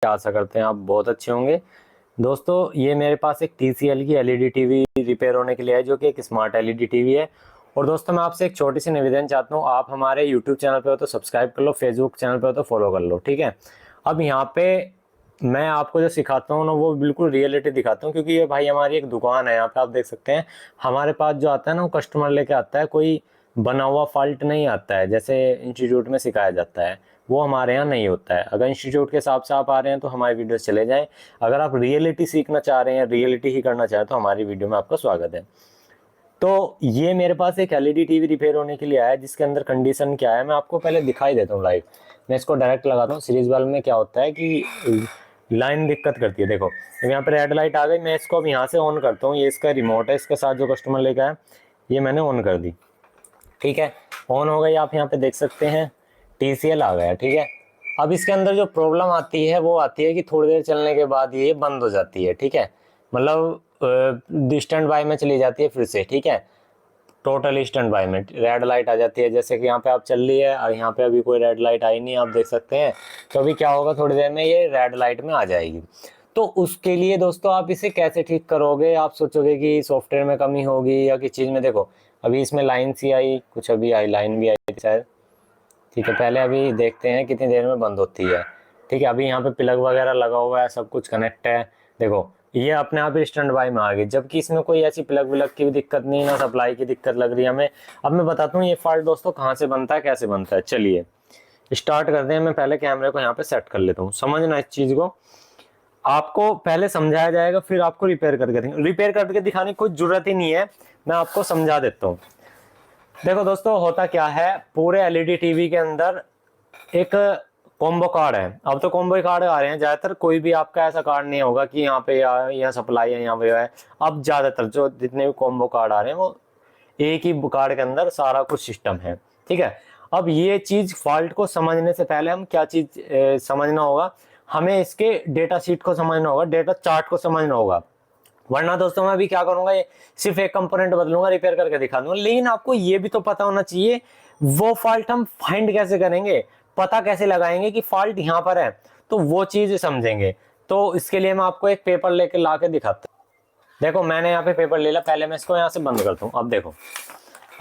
आशा करते हैं आप बहुत अच्छे होंगे। दोस्तों ये मेरे पास एक TCL की एलईडी टीवी रिपेयर होने के लिए है, जो कि एक स्मार्ट एलईडी टीवी है। और दोस्तों मैं आपसे एक छोटी सी निवेदन चाहता हूँ, आप हमारे यूट्यूब चैनल पे हो तो सब्सक्राइब कर लो, फेसबुक चैनल पे हो तो फॉलो कर लो, ठीक है। अब यहाँ पे मैं आपको जो सिखाता हूँ ना वो बिल्कुल रियलिटी दिखाता हूँ, क्योंकि ये भाई हमारी एक दुकान है। यहाँ पे आप देख सकते हैं हमारे पास जो आता है ना वो कस्टमर लेके आता है, कोई बना हुआ फॉल्ट नहीं आता है जैसे इंस्टीट्यूट में सिखाया जाता है, वो हमारे यहाँ नहीं होता है। अगर इंस्टीट्यूट के हिसाब से आप आ रहे हैं तो हमारी वीडियो चले जाएं, अगर आप रियलिटी सीखना चाह रहे हैं, रियलिटी ही करना चाह रहे हैं तो हमारी वीडियो में आपका स्वागत है। तो ये मेरे पास एक एलईडी टीवी रिपेयर होने के लिए आया है, जिसके अंदर कंडीशन क्या है मैं आपको पहले दिखाई देता हूँ लाइव। मैं इसको डायरेक्ट लगाता हूँ। सीरीज वाले में क्या होता है कि लाइन दिक्कत करती है। देखो यहाँ पे रेड लाइट आ गई, मैं इसको अब यहाँ से ऑन करता हूँ। ये इसका रिमोट है, इसके साथ जो कस्टमर लेकर आया ये मैंने ऑन कर दी, ठीक है। ऑन हो गई, आप यहाँ पे देख सकते हैं TCL आ गया, ठीक है। अब इसके अंदर जो प्रॉब्लम आती है वो आती है कि थोड़ी देर चलने के बाद ये बंद हो जाती है, ठीक है। मतलब स्टैंड बाय में चली जाती है फिर से, ठीक है। टोटल स्टैंड बाय में रेड लाइट आ जाती है, जैसे कि यहाँ पे आप चल रही है और यहाँ पे अभी कोई रेड लाइट आई नहीं, आप देख सकते हैं। तो अभी क्या होगा, थोड़ी देर में ये रेड लाइट में आ जाएगी। तो उसके लिए दोस्तों आप इसे कैसे ठीक करोगे, आप सोचोगे कि सॉफ्टवेयर में कमी होगी या किस चीज़ में। देखो अभी इसमें लाइन सी आई, कुछ अभी आई लाइन भी आई थी शायद, ठीक है। पहले अभी देखते हैं कितनी देर में बंद होती है, ठीक है। अभी यहाँ पे प्लग वगैरह लगा हुआ है, सब कुछ कनेक्ट है। देखो ये अपने आप ही स्टैंड बाय में आ गई, जबकि इसमें कोई ऐसी प्लग विलग की भी दिक्कत नहीं, ना सप्लाई की दिक्कत लग रही है हमें। अब मैं बताता हूँ ये फॉल्ट दोस्तों कहाँ से बनता है, कैसे बनता है। चलिए स्टार्ट करते हैं। मैं पहले कैमरे को यहाँ पे सेट कर लेता हूँ। समझना इस चीज को, आपको पहले समझाया जाएगा फिर आपको रिपेयर करके देंगे। रिपेयर करके दिखाने की कोई जरूरत ही नहीं है, मैं आपको समझा देता हूँ। देखो दोस्तों होता क्या है, पूरे एलईडी टीवी के अंदर एक कॉम्बो कार्ड है। अब तो कॉम्बो कार्ड आ रहे हैं ज्यादातर, कोई भी आपका ऐसा कार्ड नहीं होगा कि यहाँ पे यहाँ सप्लाई है यहाँ पे है। अब ज्यादातर जो जितने भी कॉम्बो कार्ड आ रहे हैं वो एक ही कार्ड के अंदर सारा कुछ सिस्टम है, ठीक है। अब ये चीज फॉल्ट को समझने से पहले हम क्या चीज समझना होगा, हमें इसके डेटा शीट को समझना होगा, डेटा चार्ट को समझना होगा। वरना दोस्तों मैं अभी क्या करूंगा, ये सिर्फ एक कंपोनेंट बदलूंगा, रिपेयर करके दिखा दूंगा। लेकिन आपको ये भी तो पता होना चाहिए वो फॉल्ट हम फाइंड कैसे करेंगे, पता कैसे लगाएंगे कि फॉल्ट यहाँ पर है, तो वो चीज समझेंगे। तो इसके लिए मैं आपको एक पेपर लेके ला के दिखाता हूँ। देखो मैंने यहाँ पे पेपर ले लिया, पहले मैं इसको यहाँ से बंद करता हूँ। अब देखो,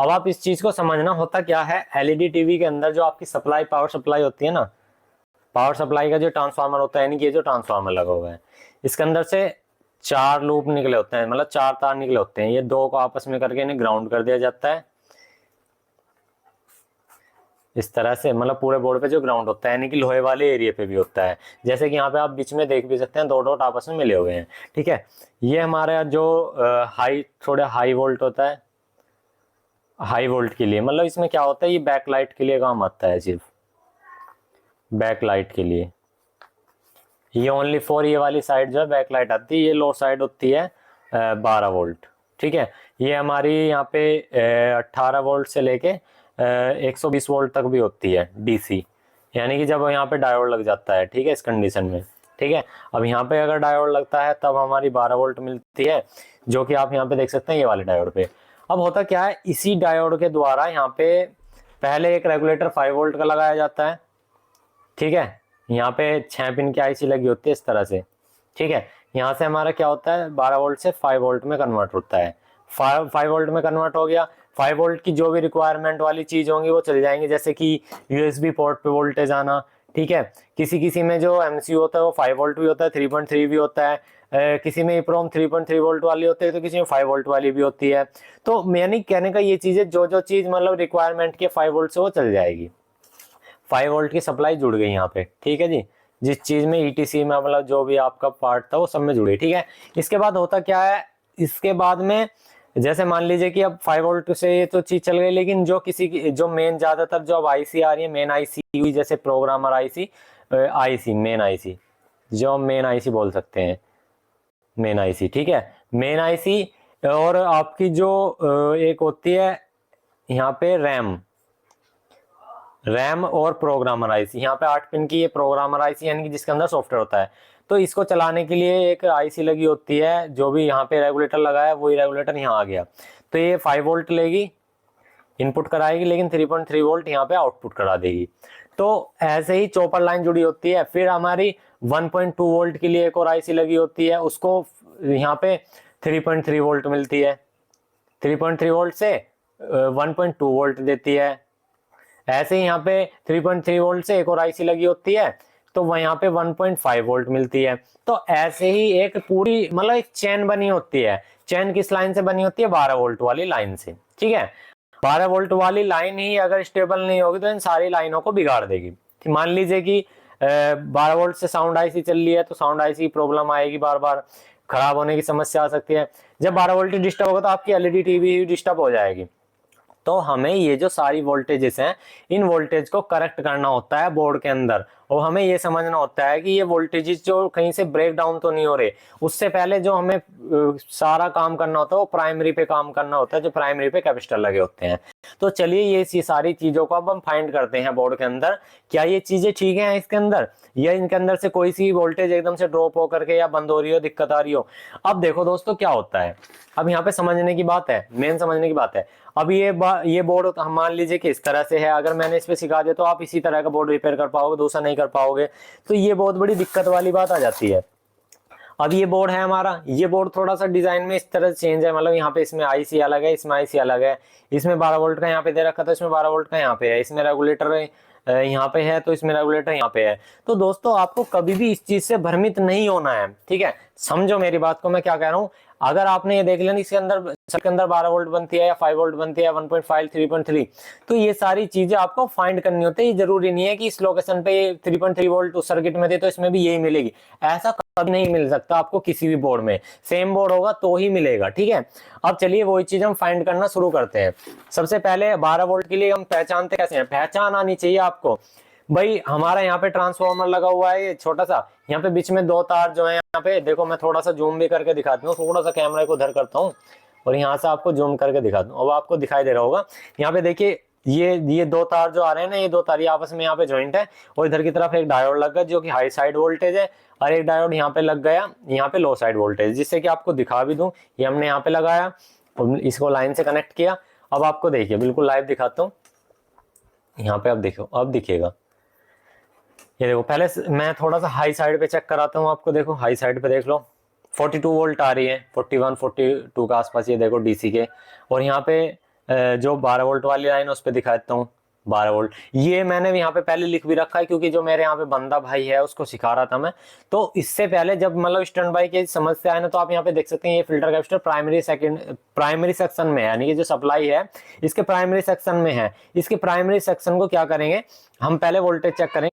अब आप इस चीज को समझना, होता क्या है एलईडी टीवी के अंदर जो आपकी सप्लाई, पावर सप्लाई होती है ना, पावर सप्लाई का जो ट्रांसफार्मर होता है, यानी कि ये जो ट्रांसफार्मर लगा हुआ है इसके अंदर से 4 लूप निकले होते हैं, मतलब 4 तार निकले होते हैं। ये 2 को आपस में करके इन्हें ग्राउंड कर दिया जाता है इस तरह से, मतलब पूरे बोर्ड पे जो ग्राउंड होता है, यानी कि लोहे वाले एरिया पे भी होता है। जैसे कि यहाँ पे आप बीच में देख भी सकते हैं 2 डॉट आपस में मिले हुए हैं, ठीक है। ये हमारा जो हाई, थोड़ा हाई वोल्ट होता है, हाई वोल्ट के लिए, मतलब इसमें क्या होता है ये बैक लाइट के लिए काम आता है, सिर्फ बैक लाइट के लिए। ये ओनली फॉर ये वाली साइड जो है बैक लाइट आती है, ये लो साइड होती है 12 वोल्ट, ठीक है। ये हमारी यहाँ पे 18 वोल्ट से लेके 120 वोल्ट तक भी होती है DC, यानी कि जब यहाँ पे डायोड लग जाता है, ठीक है, इस कंडीशन में, ठीक है। अब यहाँ पे अगर डायोड लगता है तब हमारी 12 वोल्ट मिलती है, जो कि आप यहाँ पे देख सकते हैं ये वाले डायोड पे। अब होता क्या है, इसी डायोड के द्वारा यहाँ पे पहले एक रेगुलेटर 5 वोल्ट का लगाया जाता है, ठीक है। यहाँ पे 6 पिन की IC लगी होती है इस तरह से, ठीक है। यहाँ से हमारा क्या होता है 12 वोल्ट से 5 वोल्ट में कन्वर्ट होता है। 5 वोल्ट में कन्वर्ट हो गया, 5 वोल्ट की जो भी रिक्वायरमेंट वाली चीज होंगी वो चल जाएंगी, जैसे कि USB पोर्ट पे वोल्टेज आना, ठीक है। किसी किसी में जो MCU होता है वो 5 वोल्ट भी होता है, 3.3 भी होता है, किसी में EEPROM 3.3 वोल्ट वाली होती है, तो किसी में 5 वोल्ट वाली भी होती है। तो यानी कहने का ये चीज है, जो जो चीज मतलब रिक्वायरमेंट के 5 वोल्ट से वो चल जाएगी। 5 वोल्ट की सप्लाई जुड़ गई यहाँ पे, ठीक है जी। जिस चीज में ETC में मतलब जो भी आपका पार्ट था वो सब में जुड़ी, ठीक है। इसके बाद होता क्या है, इसके बाद में जैसे मान लीजिए कि अब 5 वोल्ट से ये तो चीज चल गई, लेकिन जो किसी की जो मेन ज्यादातर जो अब IC आ रही है, मेन IC हुई, जैसे प्रोग्रामर IC मेन IC, जो मेन IC बोल सकते हैं, मेन IC, ठीक है, मेन IC। और आपकी जो एक होती है यहाँ पे रैम और प्रोग्रामर IC, यहाँ पे 8 पिन की ये प्रोग्रामर IC, यानी कि जिसके अंदर सॉफ्टवेयर होता है। तो इसको चलाने के लिए एक IC लगी होती है, जो भी यहाँ पे रेगुलेटर लगा है वही रेगुलेटर यहाँ आ गया। तो ये 5 वोल्ट लेगी, इनपुट कराएगी, लेकिन 3.3 वोल्ट यहाँ पे आउटपुट करा देगी। तो ऐसे ही चॉपर लाइन जुड़ी होती है। फिर हमारी 1.2 वोल्ट के लिए एक और आईसी लगी होती है, उसको यहाँ पे 3.3 वोल्ट मिलती है, 3.3 वोल्ट से 1.2 वोल्ट देती है। ऐसे ही यहाँ पे 3.3 वोल्ट से एक और आईसी लगी होती है, तो वह यहाँ पे 1.5 वोल्ट मिलती है। तो ऐसे ही एक पूरी मतलब एक चेन बनी होती है। चेन किस लाइन से बनी होती है? 12 वोल्ट वाली लाइन से, ठीक है। 12 वोल्ट वाली लाइन ही अगर स्टेबल नहीं होगी तो इन सारी लाइनों को बिगाड़ देगी। मान लीजिए कि 12 वोल्ट से साउंड आईसी चल रही है, तो साउंड आईसी की प्रॉब्लम आएगी, बार बार खराब होने की समस्या आ सकती है। जब 12 वोल्ट डिस्टर्ब होगा तो आपकी एलईडी टीवी डिस्टर्ब हो जाएगी। तो हमें ये जो सारी वोल्टेजेस हैं, इन वोल्टेज को करेक्ट करना होता है बोर्ड के अंदर, और हमें ये समझना होता है कि ये वोल्टेजेस जो कहीं से ब्रेक डाउन तो नहीं हो रहे। उससे पहले जो हमें सारा काम करना होता है वो प्राइमरी पे काम करना होता है, जो प्राइमरी पे कैपेसिटर लगे होते हैं। तो चलिए ये सारी चीजों को अब हम फाइंड करते हैं बोर्ड के अंदर, क्या ये चीजें ठीक है इसके अंदर, या इनके अंदर से कोई सी वोल्टेज एकदम से ड्रॉप होकर के या बंद हो रही हो, दिक्कत आ रही हो। अब देखो दोस्तों क्या होता है, अब यहाँ पे समझने की बात है, मेन समझने की बात है। अब ये बोर्ड हम मान लीजिए कि इस तरह से है, अगर मैंने इस पे सिखा दिया तो आप इसी तरह का बोर्ड रिपेयर कर पाओगे, दूसरा नहीं कर पाओगे। तो ये बहुत बड़ी दिक्कत वाली बात आ जाती है। अब ये बोर्ड है हमारा, ये बोर्ड थोड़ा सा डिजाइन में इस तरह से चेंज है, मतलब यहाँ पे इसमें आईसी अलग है, इसमें आईसी अलग है, इसमें 12 वोल्ट का यहाँ पे दे रखा था, इसमें 12 वोल्ट का यहाँ पे है, इसमें रेगुलेटर यहाँ पे है, तो इसमें रेगुलेटर यहाँ पे है। तो दोस्तों आपको कभी भी इस चीज से भ्रमित नहीं होना है, ठीक है। समझो मेरी बात को, मैं क्या कह रहा हूँ। अगर आपने ये देख लिया इसके अंदर 12 वोल्ट बनती है या 5 वोल्ट बनती है, 1.5, 3.3, तो ये सारी चीजें आपको फाइंड करनी होती है। ये जरूरी नहीं है कि इस लोकेशन पे 3.3 वोल्ट उस सर्किट में थे तो इसमें भी यही मिलेगी, ऐसा कभी नहीं मिल सकता आपको किसी भी बोर्ड में। सेम बोर्ड होगा तो ही मिलेगा, ठीक है। अब चलिए वही चीज हम फाइंड करना शुरू करते हैं। सबसे पहले 12 वोल्ट के लिए हम पहचानते कैसे हैं, पहचान आनी चाहिए आपको। भाई हमारा यहाँ पे ट्रांसफार्मर लगा हुआ है, ये छोटा सा, यहाँ पे बीच में 2 तार जो है, यहाँ पे देखो मैं थोड़ा सा जूम भी करके दिखाता हूँ, थोड़ा सा कैमरा को उधर करता हूँ और यहाँ से आपको जूम करके दिखाता हूँ। अब आपको दिखाई दे रहा होगा, यहाँ पे देखिए ये 2 तार जो आ रहे हैं ना, ये 2 तार आपस में यहाँ पे ज्वाइंट है, और इधर की तरफ एक डायोड लग गया जो कि हाई साइड वोल्टेज है, और एक डायोड यहाँ पे लग गया, यहाँ पे लो साइड वोल्टेज, जिससे कि आपको दिखा भी दूं। ये हमने यहाँ पे लगाया और इसको लाइन से कनेक्ट किया। अब आपको देखिए बिल्कुल लाइव दिखाता हूँ यहाँ पे, अब देखो, अब दिखेगा। ये देखो, पहले मैं थोड़ा सा हाई साइड पे चेक कराता हूँ आपको। देखो हाई साइड पे देख लो 42 वोल्ट आ रही है, 41 42 के आसपास, ये देखो डीसी के। और यहाँ पे जो 12 वोल्ट वाली लाइन है उस पर दिखा देता हूँ 12 वोल्ट। ये मैंने यहाँ पे पहले लिख भी रखा है, क्योंकि जो मेरे यहाँ पे बंदा भाई है उसको सिखा रहा था मैं। तो इससे पहले जब मतलब स्टैंड बाई की समस्या है ना, तो आप यहाँ पे देख सकते हैं ये फिल्टर कैपेसिटर प्राइमरी सेक्शन में है, यानी कि जो सप्लाई है इसके प्राइमरी सेक्शन में है। इसके प्राइमरी सेक्शन को क्या करेंगे, हम पहले वोल्टेज चेक करेंगे।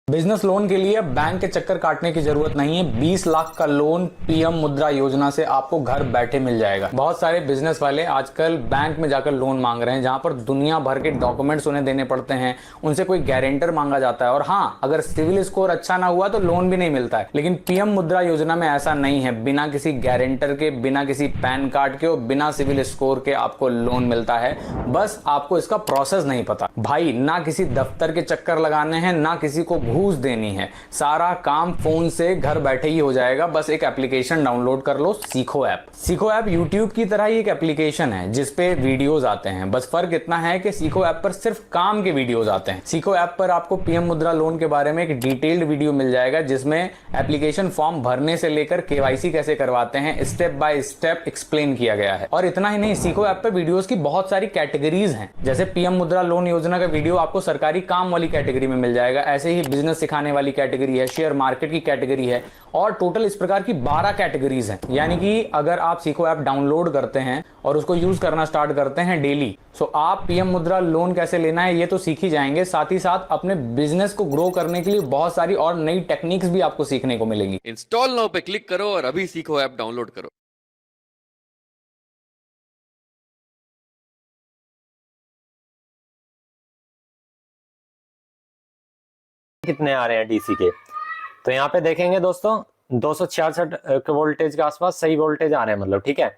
बिजनेस लोन के लिए बैंक के चक्कर काटने की जरूरत नहीं है। 20 लाख का लोन पीएम मुद्रा योजना से आपको घर बैठे मिल जाएगा। बहुत सारे बिजनेस वाले आजकल बैंक में जाकर लोन मांग रहे हैं, जहां पर दुनिया भर के डॉक्यूमेंट्स उन्हें देने पड़ते हैं, उनसे कोई गारंटर मांगा जाता है, और हाँ, अगर सिविल स्कोर अच्छा ना हुआ तो लोन भी नहीं मिलता है। लेकिन पीएम मुद्रा योजना में ऐसा नहीं है। बिना किसी गारंटर के, बिना किसी पैन कार्ड के और बिना सिविल स्कोर के आपको लोन मिलता है। बस आपको इसका प्रोसेस नहीं पता भाई। ना किसी दफ्तर के चक्कर लगाने हैं, ना किसी को घूस देनी है। सारा काम फोन से घर बैठे ही हो जाएगा। बस एक एप्लीकेशन डाउनलोड कर लो, सीखो ऐप। सीखो ऐप यूट्यूब की तरह ही एक एप्लीकेशन है जिसपे वीडियोस आते हैं। बस फर्क इतना है कि सीखो ऐप पर सिर्फ काम के वीडियोस आते हैं। सीखो ऐप पर आपको पीएम मुद्रा लोन के बारे में एक डिटेल्ड वीडियो मिल जाएगा, जिसमें एप्लीकेशन फॉर्म भरने से लेकर केवाईसी कैसे करवाते हैं स्टेप बाय स्टेप एक्सप्लेन किया गया है। और इतना ही नहीं, सीखो ऐप पर वीडियोस की बहुत सारी कैटेगरीज हैं। जैसे पीएम मुद्रा लोन योजना का वीडियो आपको सरकारी काम वाली कैटेगरी में मिल जाएगा, ऐसे ही बिजनेस सिखाने वाली कैटेगरी है, शेयर मार्केट की कैटेगरी है, और टोटल इस प्रकार की 12 कैटेगरीज हैं। यानी कि अगर आप सीखो ऐप डाउनलोड करते हैं और उसको यूज करना स्टार्ट करते हैं डेली, सो आप पीएम मुद्रा लोन कैसे लेना है ये तो सीख ही जाएंगे। साथ ही साथ अपने बिजनेस को ग्रो करने के लिए बहुत सारी और नई टेक्निक्स भी आपको सीखने को मिलेंगी। इंस्टॉल नाउ पे क्लिक करो और अभी सीखो ऐप डाउनलोड करो। कितने आ रहे हैं डीसी के, तो यहाँ पे देखेंगे दोस्तों 266 वोल्टेज के आसपास सही वोल्टेज आ रहे हैं, मतलब ठीक है।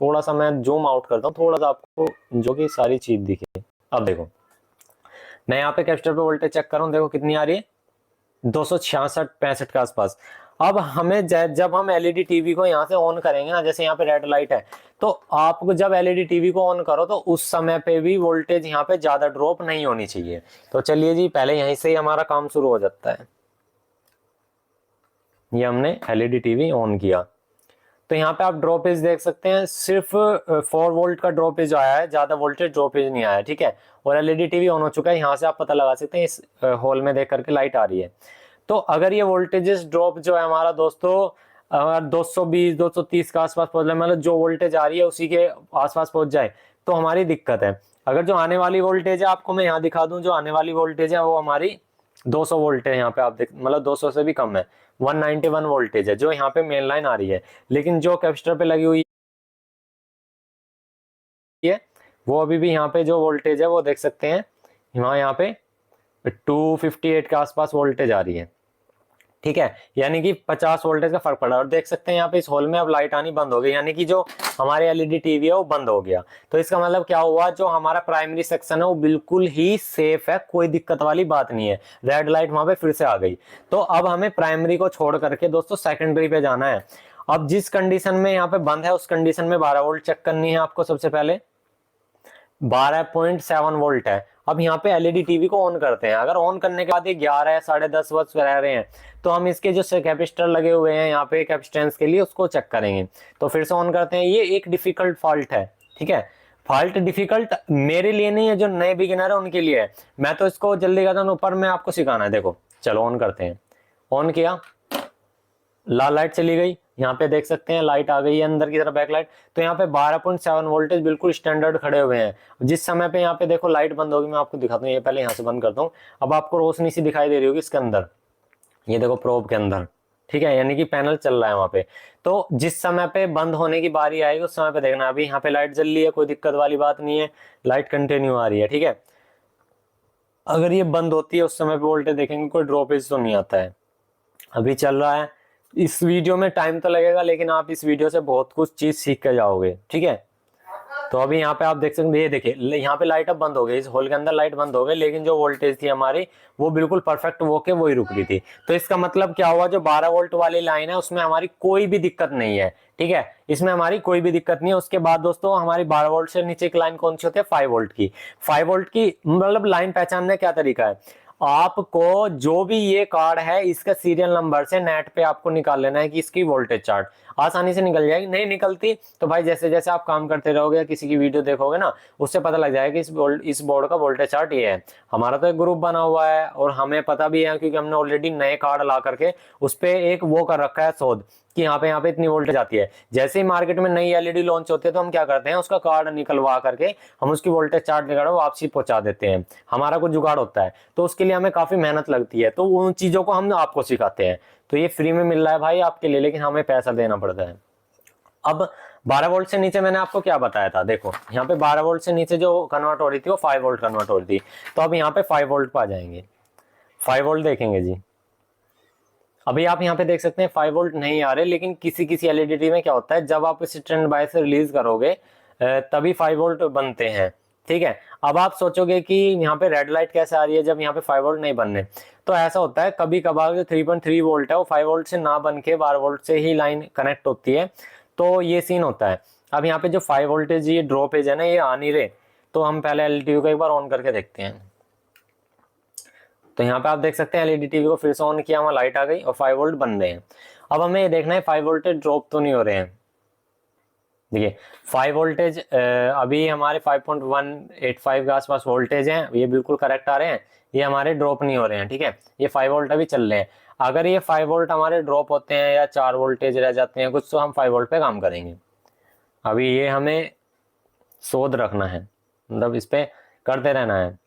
थोड़ा सा मैं जूम आउट करता हूँ थोड़ा सा आपको, जो कि सारी चीज दिखे। अब देखो मैं यहाँ पे कैपेसिटर पे वोल्टेज चेक कर रहा हूँ, देखो कितनी आ रही है, 266-65 के आसपास। अब हमें जब हम एलईडी टीवी को यहाँ से ऑन करेंगे ना, जैसे यहाँ पे रेड लाइट है, तो आपको जब एलईडी टीवी को ऑन करो तो उस समय पे भी वोल्टेज यहाँ पे ज्यादा ड्रॉप नहीं होनी चाहिए। तो चलिए जी, पहले यहीं से ही हमारा काम शुरू हो जाता है। ये हमने एलईडी टीवी ऑन किया तो यहाँ पे आप ड्रॉपेज देख सकते हैं, सिर्फ 4 वोल्ट का ड्रॉपेज आया है, ज्यादा वोल्टेज ड्रॉपेज नहीं आया, ठीक है। और एलईडी टीवी ऑन हो चुका है, यहाँ से आप पता लगा सकते हैं, इस हॉल में देख करके लाइट आ रही है। तो अगर ये वोल्टेजेस ड्रॉप जो है हमारा दोस्तों अगर 220 230 के आसपास पहुंच जाए, मतलब जो वोल्टेज आ रही है उसी के आसपास पहुंच जाए तो हमारी दिक्कत है। अगर जो आने वाली वोल्टेज है, आपको मैं यहाँ दिखा दूं, जो आने वाली वोल्टेज है वो हमारी 200 वोल्ट है। यहाँ पे आप देख, मतलब 200 से भी कम है, 191 वोल्टेज है जो यहाँ पे मेन लाइन आ रही है। लेकिन जो कैपेसिटर पे लगी हुई है वो अभी भी यहाँ पे जो वोल्टेज है वो देख सकते हैं, यहाँ पे 258 के आसपास वोल्टेज आ रही है, ठीक है। यानी कि 50 वोल्टेज का फर्क पड़ा। और देख सकते हैं यहाँ पे इस हॉल में अब लाइट आनी बंद हो गई, यानी कि जो हमारे एलईडी टीवी है वो बंद हो गया। तो इसका मतलब क्या हुआ, जो हमारा प्राइमरी सेक्शन है वो बिल्कुल ही सेफ है, कोई दिक्कत वाली बात नहीं है। रेड लाइट वहां पे फिर से आ गई। तो अब हमें प्राइमरी को छोड़ करके दोस्तों सेकेंडरी पे जाना है। अब जिस कंडीशन में यहाँ पे बंद है उस कंडीशन में 12 वोल्ट चेक करनी है आपको। सबसे पहले 12.7 वोल्ट है। अब यहाँ पे एलईडी टीवी को ऑन करते हैं। अगर ऑन करने के बाद ये 11 10:30 वॉट रह रहे हैं तो हम इसके जो कैपेसिटर लगे हुए हैं यहाँ पे कैपेसिटेंस के लिए उसको चेक करेंगे। तो फिर से ऑन करते हैं। ये एक डिफिकल्ट फॉल्ट है, ठीक है। फॉल्ट डिफिकल्ट मेरे लिए नहीं है, जो नए बिगिनर है उनके लिए है। मैं तो इसको जल्दी करता हूँ, ऊपर में आपको सिखाना है। देखो चलो ऑन करते हैं। ऑन किया, लाल लाइट चली गई, यहाँ पे देख सकते हैं लाइट आ गई है अंदर की तरफ, बैक लाइट। तो यहाँ पे 12.7 वोल्टेज बिल्कुल स्टैंडर्ड खड़े हुए हैं। जिस समय पे यहाँ पे देखो लाइट बंद होगी, मैं आपको दिखाता हूँ। ये पहले यहाँ से बंद करता हूँ। अब आपको रोशनी सी दिखाई दे रही होगी इसके अंदर, ये देखो प्रोब के अंदर, ठीक है, यानी कि पैनल चल रहा है वहां पे। तो जिस समय पे बंद होने की बारी आएगी उस समय पे देखना। अभी यहाँ पे लाइट जल रही है, कोई दिक्कत वाली बात नहीं है, लाइट कंटिन्यू आ रही है, ठीक है। अगर ये बंद होती है उस समय पे वोल्टेज देखेंगे, कोई ड्रॉपेज तो नहीं आता है। अभी चल रहा है। इस वीडियो में टाइम तो लगेगा, लेकिन आप इस वीडियो से बहुत कुछ चीज सीख के जाओगे, ठीक है। तो अभी यहाँ पे आप देख सकते हैं, ये देखिए यहाँ पे लाइट अब बंद हो गई, इस होल के अंदर लाइट बंद हो गई, लेकिन जो वोल्टेज थी हमारी वो बिल्कुल परफेक्ट वो के वही रुक रही थी। तो इसका मतलब क्या हुआ, जो 12 वोल्ट वाली लाइन है उसमें हमारी कोई भी दिक्कत नहीं है, ठीक है। इसमें हमारी कोई भी दिक्कत नहीं है। उसके बाद दोस्तों हमारी 12 वोल्ट से नीचे की लाइन कौन सी होती है, 5 वोल्ट की। 5 वोल्ट की मतलब लाइन पहचानने का क्या तरीका है, आपको जो भी ये कार्ड है इसका सीरियल नंबर से नेट पे आपको निकाल लेना है कि इसकी वोल्टेज चार्ट आसानी से निकल जाएगी। नहीं निकलती तो भाई जैसे जैसे आप काम करते रहोगे या किसी की वीडियो देखोगे ना, उससे पता लग जाएगा कि इस बोर्ड का वोल्टेज चार्ट ये है। हमारा तो एक ग्रुप बना हुआ है और हमें पता भी है, क्योंकि हमने ऑलरेडी नए कार्ड ला करके उस पर एक वो कर रखा है शोध कि यहाँ पे इतनी वोल्टेज आती है। जैसे ही मार्केट में नई एलईडी लॉन्च होती है तो हम क्या करते हैं, उसका कार्ड निकलवा करके हम उसकी वोल्टेज चार्ट निकाल वापसी पहुंचा देते हैं। हमारा कुछ जुगाड़ होता है तो उसके लिए हमें काफी मेहनत लगती है, तो उन चीजों को हम आपको सिखाते हैं। तो ये फ्री में मिल रहा है भाई आपके लिए, लेकिन हमें पैसा देना पड़ता है। अब 12 वोल्ट से नीचे मैंने आपको क्या बताया था, देखो यहाँ पे 12 वोल्ट से नीचे जो कन्वर्ट हो रही थी वो 5 वोल्ट कन्वर्ट हो रही थी। तो अब यहाँ पे 5 वोल्ट पे आ जाएंगे, 5 वोल्ट देखेंगे जी। अभी आप यहाँ पे देख सकते हैं 5 वोल्ट नहीं आ रहे, लेकिन किसी किसी एलईडी में क्या होता है, जब आप इस स्टैंड बाय से रिलीज करोगे तभी 5 वोल्ट बनते हैं, ठीक है। अब आप सोचोगे कि यहाँ पे रेड लाइट कैसे आ रही है जब यहाँ पे 5 वोल्ट नहीं बन रहे। तो ऐसा होता है कभी कभार जो 3.3 वोल्ट है वो 5 वोल्ट से ना बन के 12 वोल्ट से ही लाइन कनेक्ट होती है, तो ये सीन होता है। अब यहाँ पे जो 5 वोल्टेज ये ड्रॉपेज है ना, ये आ नहीं रहे, तो हम पहले एलईडी को एक बार ऑन करके देखते हैं। तो यहाँ पे आप देख सकते हैं एलईडी टीवी को फिर से ऑन किया, वहां लाइट आ गई और 5 वोल्ट बन रहे हैं। अब हमें ये देखना है 5 वोल्टेज ड्रॉप तो नहीं हो रहे हैं। देखिए 5 वोल्टेज अभी हमारे 5.185 के आसपास वोल्टेज हैं, ये बिल्कुल करेक्ट आ रहे हैं, ये हमारे ड्रॉप नहीं हो रहे हैं, ठीक है। ये 5 वोल्ट अभी चल रहे हैं। अगर ये 5 वोल्ट हमारे ड्रॉप होते हैं या 4 वोल्टेज रह जाते हैं कुछ, तो हम 5 वोल्ट पे काम करेंगे। अभी ये हमें शोध रखना है, मतलब इस पे करते रहना है,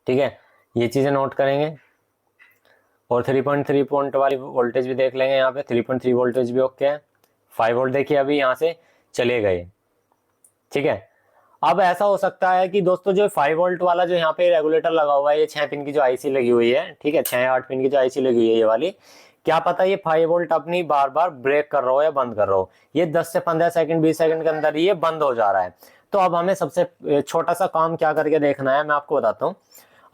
ठीक है। ये चीजें नोट करेंगे और 3.3 वोल्ट वाली वोल्टेज भी देख लेंगे। यहाँ पे 3.3 वोल्टेज भी ओके है। 5 वोल्ट देखिए अभी यहाँ से चले गए, ठीक है। अब ऐसा हो सकता है कि दोस्तों जो 5 वोल्ट वाला जो यहाँ पे रेगुलेटर लगा हुआ है, ये 6 पिन की जो आईसी लगी हुई है, ठीक है, 6-8 पिन की जो आईसी लगी हुई है ये वाली, क्या पता ये 5 वोल्ट अपनी बार बार ब्रेक कर रहा हो या बंद कर रहा हो। ये 10 से 15 सेकंड 20 सेकंड के अंदर ये बंद हो जा रहा है। तो अब हमें सबसे छोटा सा काम क्या करके देखना है, मैं आपको बताता हूँ।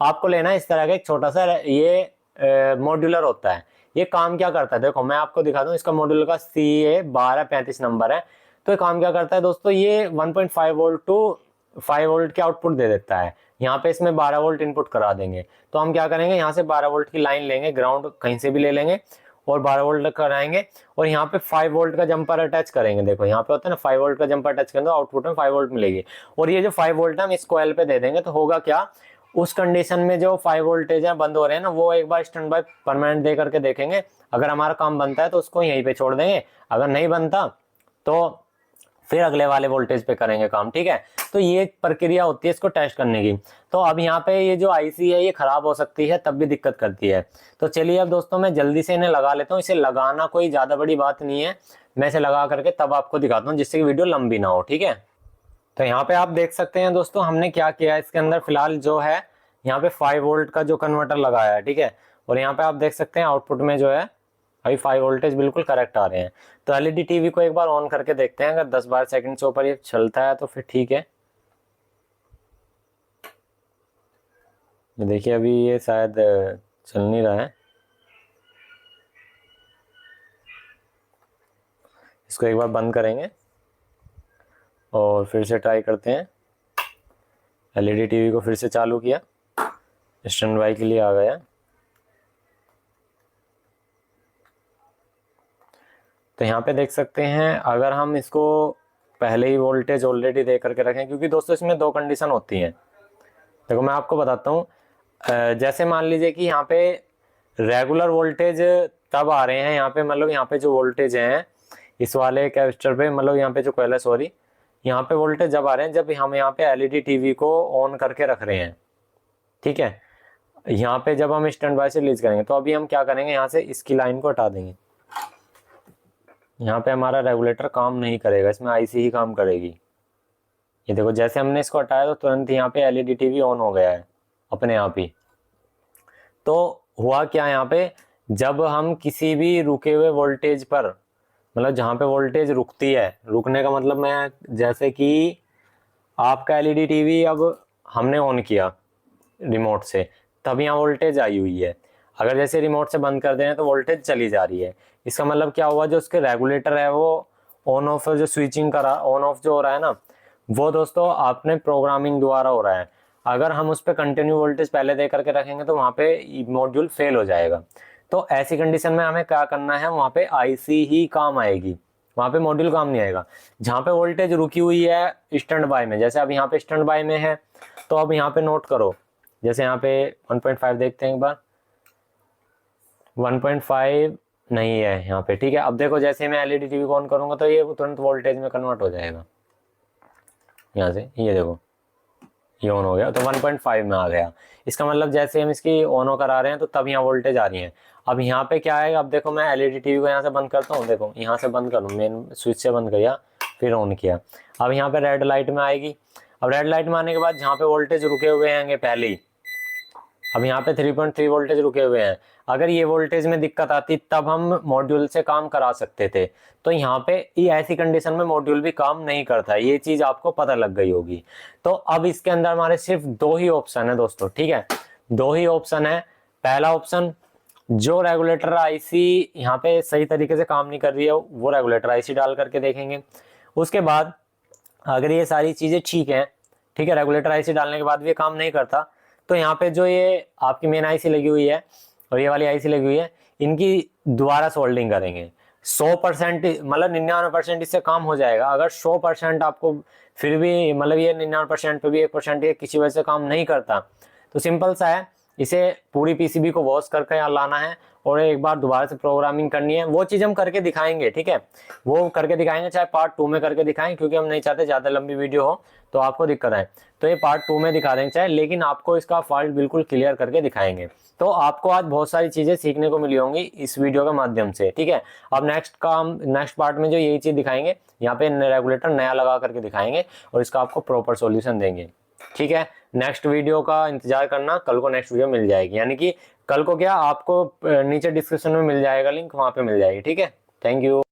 आपको लेना है इस तरह का एक छोटा सा ये मॉड्यूलर होता है। ये काम क्या करता है देखो मैं आपको दिखा दूं। इसका मॉड्यूलर का CA1235 नंबर है। तो ये काम क्या करता है दोस्तों, ये 1.5 वोल्ट टू 5 वोल्ट के आउटपुट दे देता है। यहाँ पे इसमें 12 वोल्ट इनपुट करा देंगे। तो हम क्या करेंगे, यहाँ से 12 वोल्ट की लाइन लेंगे, ग्राउंड कहीं से भी ले लेंगे और 12 वोल्ट कराएंगे और यहाँ पे 5 वोल्ट का जंपर अटैच करेंगे। देखो यहाँ पे होता है ना 5 वोल्ट का जंपर अटैच करेंगे तो आउटपुट में 5 वोल्ट मिलेगी। और ये जो 5 वोल्ट है हम इस कॉइल पे दे देंगे। तो होगा क्या, उस कंडीशन में जो 5 वोल्टेज है बंद हो रहे हैं ना, वो एक बार स्टैंड बाय परमानेंट दे करके देखेंगे। अगर हमारा काम बनता है तो उसको यहीं पे छोड़ देंगे, अगर नहीं बनता तो फिर अगले वाले वोल्टेज पे करेंगे काम। ठीक है, तो ये प्रक्रिया होती है इसको टेस्ट करने की। तो अब यहाँ पे ये जो आईसी है ये खराब हो सकती है, तब भी दिक्कत करती है। तो चलिए अब दोस्तों मैं जल्दी से इन्हें लगा लेता हूँ। इसे लगाना कोई ज्यादा बड़ी बात नहीं है, मैं इसे लगा करके तब आपको दिखाता हूँ जिससे कि वीडियो लंबी ना हो। ठीक है, तो यहाँ पे आप देख सकते हैं दोस्तों हमने क्या किया है। इसके अंदर फिलहाल जो है यहाँ पे 5 वोल्ट का जो कन्वर्टर लगाया है। ठीक है, और यहाँ पे आप देख सकते हैं आउटपुट में जो है अभी 5 वोल्टेज बिल्कुल करेक्ट आ रहे हैं। तो एलईडी टीवी को एक बार ऑन करके देखते हैं, अगर 10-12 सेकंड से ऊपर ये चलता है तो फिर ठीक है। देखिए अभी ये शायद चल नहीं रहा है, इसको एक बार बंद करेंगे और फिर से ट्राई करते हैं। एलईडी टीवी को फिर से चालू किया, स्टैंड बाय के लिए आ गया। तो यहाँ पे देख सकते हैं अगर हम इसको पहले ही वोल्टेज ऑलरेडी दे करके रखें, क्योंकि दोस्तों इसमें 2 कंडीशन होती हैं। देखो मैं आपको बताता हूँ, जैसे मान लीजिए कि यहाँ पे रेगुलर वोल्टेज तब आ रहे हैं, यहाँ पे मतलब यहाँ पे जो वोल्टेज हैं इस वाले कैपेसिटर पे, मतलब यहाँ पे जो कॉइल है सॉरी, यहाँ पे वोल्टेज जब आ रहे हैं जब हम यहाँ पे एलईडी टीवी को ऑन करके रख रहे हैं। ठीक है, यहाँ पे जब हम स्टैंड बाय से रिलीज करेंगे तो अभी हम क्या करेंगे, यहाँ से इसकी लाइन को हटा देंगे। यहाँ पे हमारा रेगुलेटर काम नहीं करेगा, इसमें आईसी ही काम करेगी। ये देखो जैसे हमने इसको हटाया तो तुरंत यहाँ पे एलईडी टीवी ऑन हो गया है अपने आप ही। तो हुआ क्या, यहाँ पे जब हम किसी भी रुके हुए वोल्टेज पर, मतलब जहाँ पे वोल्टेज रुकती है, रुकने का मतलब मैं जैसे कि आपका एलईडी टीवी अब हमने ऑन किया रिमोट से, तब यहाँ वोल्टेज आई हुई है। अगर जैसे रिमोट से बंद कर दें तो वोल्टेज चली जा रही है। इसका मतलब क्या हुआ, जो उसके रेगुलेटर है वो ऑन ऑफ जो स्विचिंग करा, ऑन ऑफ जो हो रहा है ना, वो दोस्तों आपने प्रोग्रामिंग द्वारा हो रहा है। अगर हम उस पर कंटिन्यू वोल्टेज पहले दे करके रखेंगे तो वहाँ पे मॉड्यूल फेल हो जाएगा। तो ऐसी कंडीशन में हमें क्या करना है, वहाँ पे आईसी ही काम आएगी, वहाँ पे मॉड्यूल काम नहीं आएगा। जहाँ पे वोल्टेज रुकी हुई है स्टैंड बाय में, जैसे अब यहाँ पे स्टैंड बाय में है, तो अब यहाँ पे नोट करो, जैसे यहाँ पे 1.5 देखते हैं एक बार, 1.5 नहीं है यहाँ पे। ठीक है, अब देखो जैसे मैं एलईडी टीवी को ऑन करूंगा तो ये तुरंत वोल्टेज में कन्वर्ट हो जाएगा। यहाँ से ये देखो ये ऑन हो गया तो 1.5 में आ गया। इसका मतलब जैसे हम इसकी ऑन करा रहे हैं तो तब यहाँ वोल्टेज आ रही है। अब यहाँ पे क्या है, अब देखो मैं एलईडी टीवी को यहाँ से बंद करता हूँ, देखो यहाँ से बंद करूँ, मेन स्विच से बंद किया फिर ऑन किया। अब यहाँ पे रेड लाइट में आएगी। अब रेड लाइट में आने के बाद जहाँ पे वोल्टेज रुके हुए हैं पहले ही, अब यहाँ पे 3.3 वोल्टेज रुके हुए हैं। अगर ये वोल्टेज में दिक्कत आती तब हम मॉड्यूल से काम करा सकते थे। तो यहाँ पे ये ऐसी कंडीशन में मॉड्यूल भी काम नहीं करता है, ये चीज आपको पता लग गई होगी। तो अब इसके अंदर हमारे सिर्फ 2 ही ऑप्शन है दोस्तों। ठीक है, 2 ही ऑप्शन है। पहला ऑप्शन, जो रेगुलेटर आईसी यहाँ पे सही तरीके से काम नहीं कर रही है वो रेगुलेटर आईसी डाल करके देखेंगे। उसके बाद अगर ये सारी चीजें ठीक है, ठीक है, रेगुलेटर आईसी डालने के बाद भी ये काम नहीं करता, तो यहाँ पे जो ये आपकी मेन आईसी लगी हुई है और ये वाली आईसी लगी हुई है, इनकी दोबारा सोल्डिंग करेंगे। 100% मतलब 99% इससे काम हो जाएगा। अगर 100% आपको फिर भी मतलब ये 99% पे भी 1% ये किसी वजह से काम नहीं करता, तो सिंपल सा है, इसे पूरी पीसीबी को वॉश करके यहाँ लाना है और एक बार दोबारा से प्रोग्रामिंग करनी है। वो चीज हम करके दिखाएंगे, ठीक है, वो करके दिखाएंगे, चाहे पार्ट 2 में करके दिखाएं, क्योंकि हम नहीं चाहते ज्यादा लंबी वीडियो हो तो आपको दिक्कत आए। तो ये पार्ट 2 में दिखा देंगे चाहे, लेकिन आपको इसका फॉल्ट बिल्कुल क्लियर करके दिखाएंगे। तो आपको आज बहुत सारी चीजें सीखने को मिली होंगी इस वीडियो के माध्यम से। ठीक है, अब नेक्स्ट पार्ट में जो यही चीज दिखाएंगे, यहाँ पे रेगुलेटर नया लगा करके दिखाएंगे और इसका आपको प्रॉपर सॉल्यूशन देंगे। ठीक है, नेक्स्ट वीडियो का इंतजार करना, कल को नेक्स्ट वीडियो मिल जाएगी। यानी कि कल को क्या, आपको नीचे डिस्क्रिप्शन में मिल जाएगा लिंक, वहां पे मिल जाएगी। ठीक है, थैंक यू।